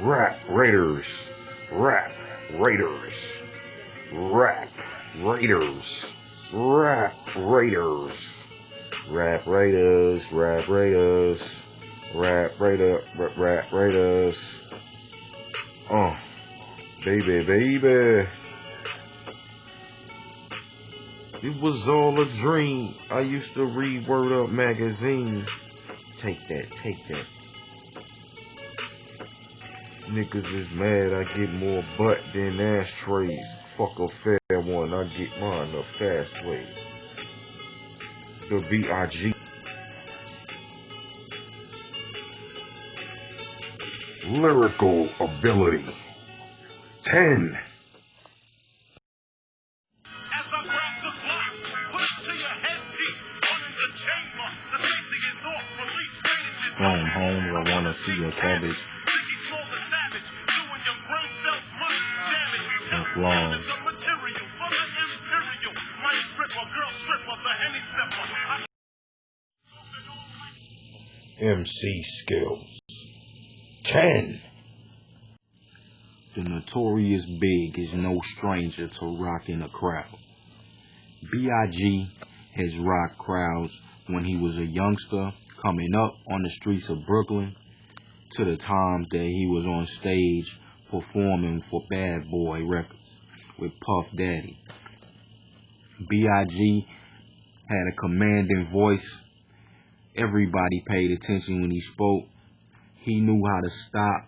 Rap Raiders, Rap Raiders, Rap Raiders, Rap Raiders, Rap Raiders, Rap Raiders, Rap Raiders, Rap Raiders. Baby, baby. It was all a dream. I used to read Word Up magazine. Take that, take that. Niggas is mad I get more butt than ashtrays. Fuck a fair one, I get mine the fast way. The B.I.G. Lyrical Ability 10. Home, I wanna see your cabbage. That's long. MC skills 10. The Notorious B.I.G is no stranger to rocking a crowd. B.I.G has rocked crowds when he was a youngster coming up on the streets of Brooklyn to the times that he was on stage performing for Bad Boy Records with Puff Daddy. B.I.G had a commanding voice. Everybody paid attention when he spoke. He knew how to stop,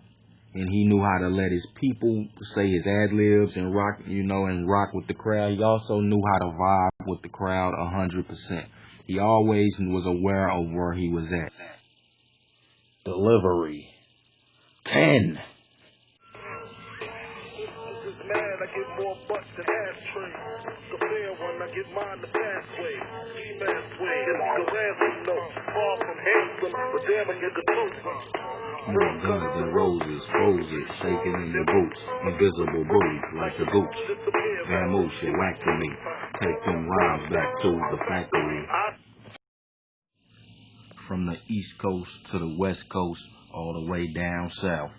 and he knew how to let his people say his ad-libs and rock, and rock with the crowd. He also knew how to vibe with the crowd 100%. He always was aware of where he was at. Delivery 10. I get more butts than ashtrays. The fair one, I get mine the fast way. Ski-mask way, illegal ransom note. Far from handsome, but damn I get the truth. More guns than roses, shaking in their boots. Invisible booty, like a gooch. Bamboo shit whack to me. Take them rhymes back to the factory. From the East Coast to the West Coast, all the way down south.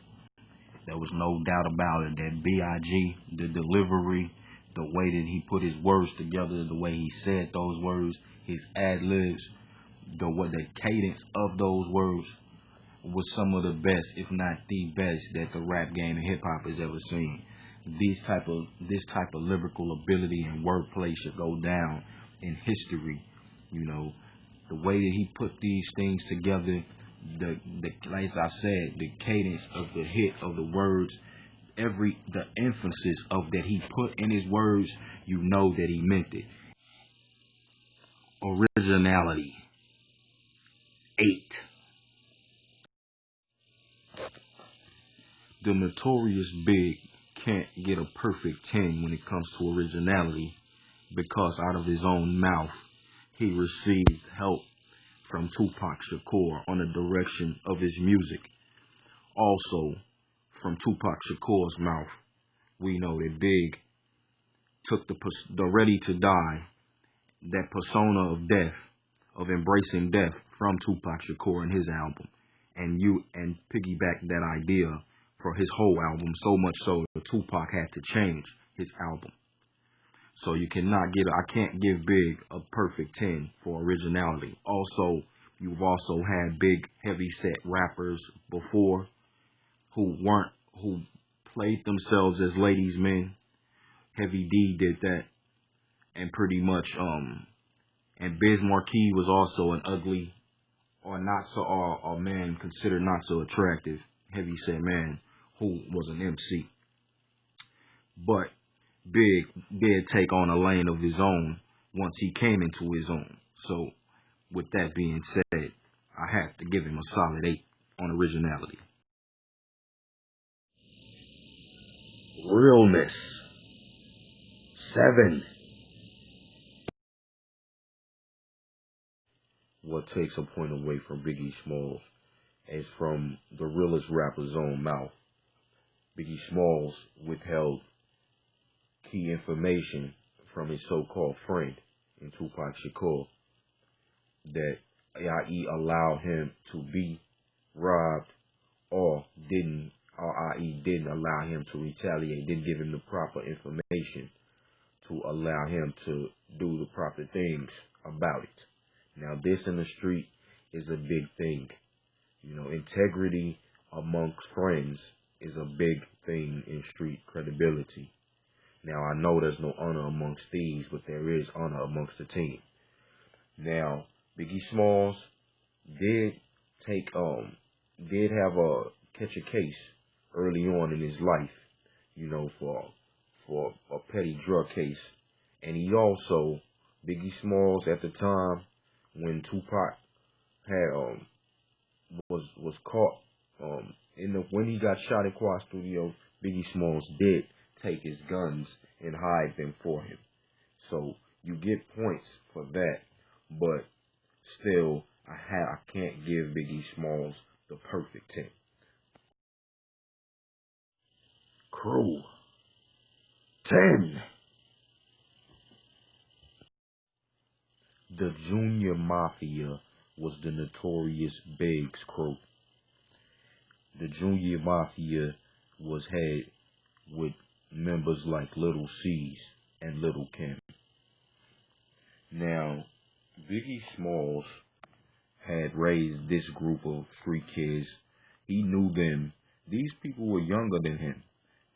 There was no doubt about it that B.I.G, the delivery, the way that he put his words together, the way he said those words, his ad-libs, the cadence of those words was some of the best, if not the best, that the rap game and hip-hop has ever seen. This type of lyrical ability and wordplay should go down in history. The way that he put these things together, like I said, the cadence of the hit of the words, the emphasis of that he put in his words, that he meant it. Originality 8. The Notorious B.I.G can't get a perfect 10 when it comes to originality, because out of his own mouth he received help from Tupac Shakur on the direction of his music. Also, from Tupac Shakur's mouth, we know that Big took the Ready to Die, that persona of death, of embracing death, from Tupac Shakur in his album, and piggybacked that idea for his whole album, so much so that Tupac had to change his album. So I can't give Big a perfect 10 for originality. Also, you've also had big, heavy-set rappers before who played themselves as ladies' men. Heavy D did that, and pretty much, and Biz Markie was also an ugly, or a man considered not so attractive, heavy-set man who was an MC. But Big did take on a lane of his own once he came into his own. So, with that being said, I have to give him a solid 8 on originality. Realness 7. What takes a point away from Biggie Smalls is from the realest rapper's own mouth. Biggie Smalls withheld key information from his so-called friend in Tupac Shakur, that i.e. allowed him to be robbed or didn't or i.e. didn't allow him to retaliate, didn't give him the proper information to allow him to do the proper things about it. Now, this in the street is a big thing. You know, integrity amongst friends is a big thing in street credibility. Now, I know there's no honor amongst thieves, but there is honor amongst the team. Now, Biggie Smalls did have a catch a case early on in his life, you know, for a petty drug case. And he also, Biggie Smalls, at the time when Tupac had was caught when he got shot in Quad Studio, Biggie Smalls did take his guns and hide them for him. So you get points for that, but still I can't give Biggie Smalls the perfect 10. Crew 10. The Junior Mafia was the Notorious B.I.G's crew. The Junior Mafia was head with members like Little C's and Little Kim. Now, Biggie Smalls had raised this group of street kids. He knew them. These people were younger than him.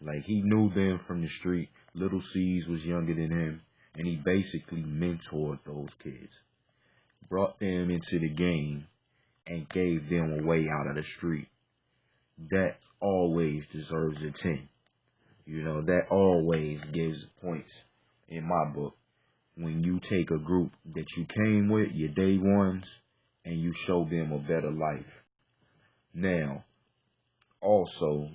Like, he knew them from the street. Little C's was younger than him. And he basically mentored those kids. Brought them into the game and gave them a way out of the street. That always deserves a 10. You know, that always gives points in my book. When you take a group that you came with, your day ones, and you show them a better life. Now, also,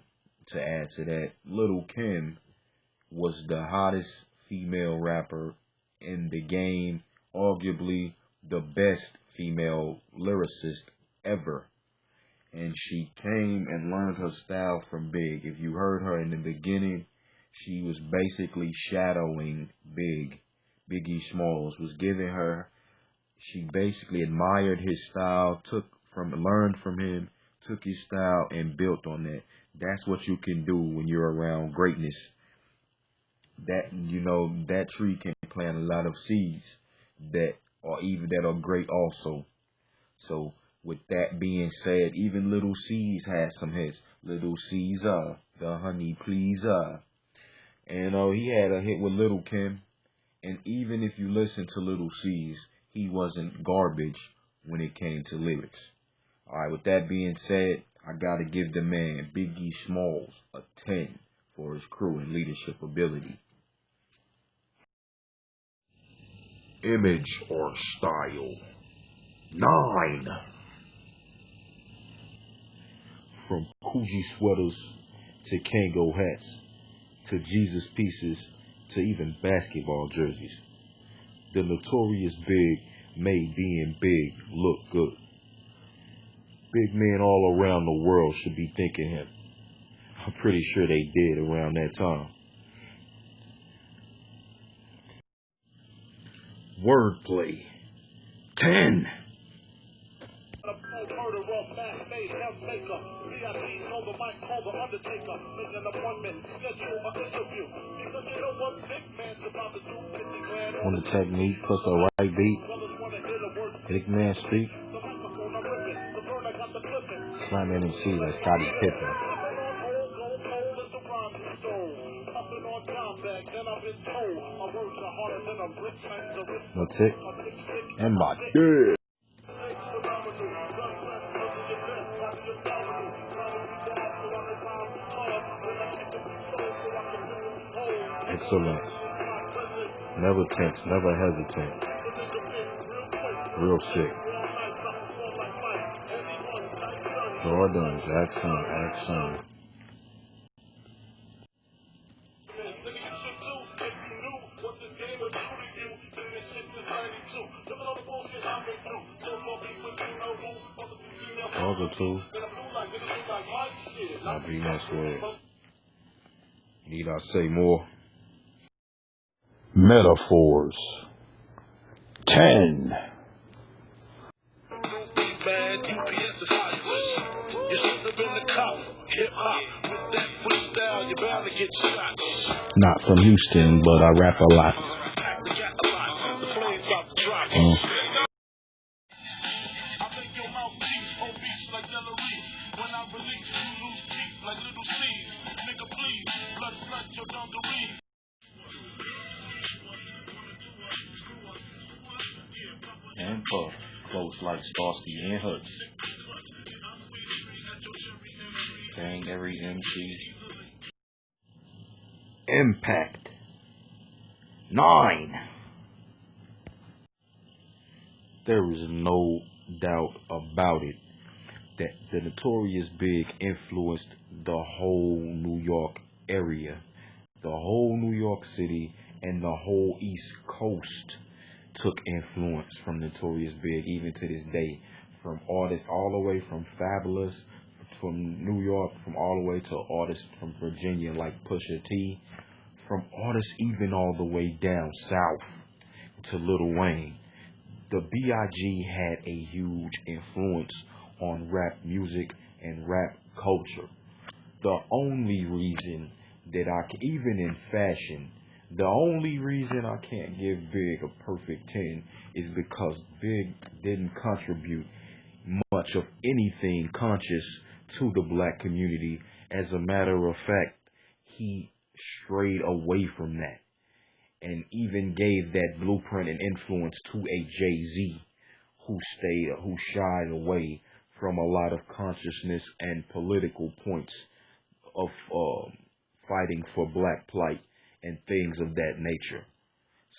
to add to that, Little Kim was the hottest female rapper in the game, arguably the best female lyricist ever. And she came and learned her style from Big. If you heard her in the beginning, she was basically shadowing Biggie Smalls was giving her. She basically admired his style, learned from him, took his style and built on that. That's what you can do when you're around greatness. That, you know, that tree can plant a lot of seeds that are great also. So with that being said, even Little C's had some hits. Little Caesar, the honey pleaser. And he had a hit with Little Kim. And even if you listen to Little C's, he wasn't garbage when it came to lyrics. Alright, with that being said, I gotta give the man Biggie Smalls a 10 for his crew and leadership ability. Image or style? 9. From Coogee sweaters to Kango hats to Jesus pieces to even basketball jerseys, the Notorious B.I.G made being big look good. Big men all around the world should be thanking him. I'm pretty sure they did around that time. Wordplay 10. On the technique plus the right beat, big man speak. Slam MC like Scottie Pippen. No tick. And my dude. Excellent. Never tense, never hesitant. Real sick. Jordan, Jackson. Other two. I'll be next word. Need I say more? Metaphors 10. Man, UPS is hot. You should have been the cop. Hip hop. you're bound to get shot. Not from Houston, but I rap a lot. The plane's about to drop. I make your mouthpiece obese like Delary. When I release, you lose teeth like little seeds. Nigga, please, blood, your dungaree. And Puff, close like Starsky and Hutch. Bang every MC. Impact 9. There is no doubt about it that the Notorious B.I.G influenced the whole New York area, the whole New York City, and the whole East Coast took influence from Notorious B.I.G even to this day, from artists all the way from Fabulous, from New York, from all the way to artists from Virginia like Pusha T, from artists even all the way down south to Lil Wayne. The B.I.G had a huge influence on rap music and rap culture. The only reason that even in fashion, the only reason I can't give Big a perfect 10 is because Big didn't contribute much of anything conscious to the black community. As a matter of fact, he strayed away from that and even gave that blueprint and influence to a Jay-Z who shied away from a lot of consciousness and political points of fighting for black plight and things of that nature.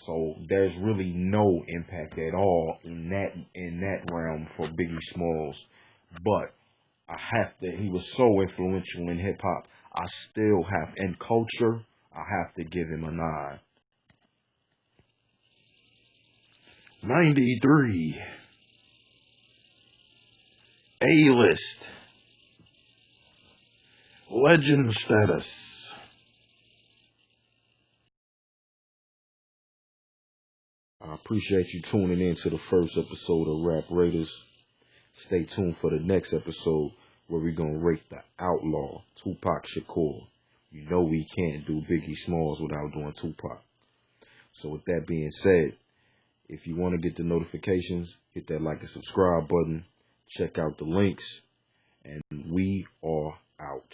So there's really no impact at all in that realm for Biggie Smalls. But he was so influential in hip hop, I still have, in culture, I have to give him a 9. 93. A-list. Legend status. I appreciate you tuning in to the first episode of Rapraters. Stay tuned for the next episode where we're going to rate the outlaw, Tupac Shakur. You know we can't do Biggie Smalls without doing Tupac. So with that being said, if you want to get the notifications, hit that like and subscribe button. Check out the links. And we are out.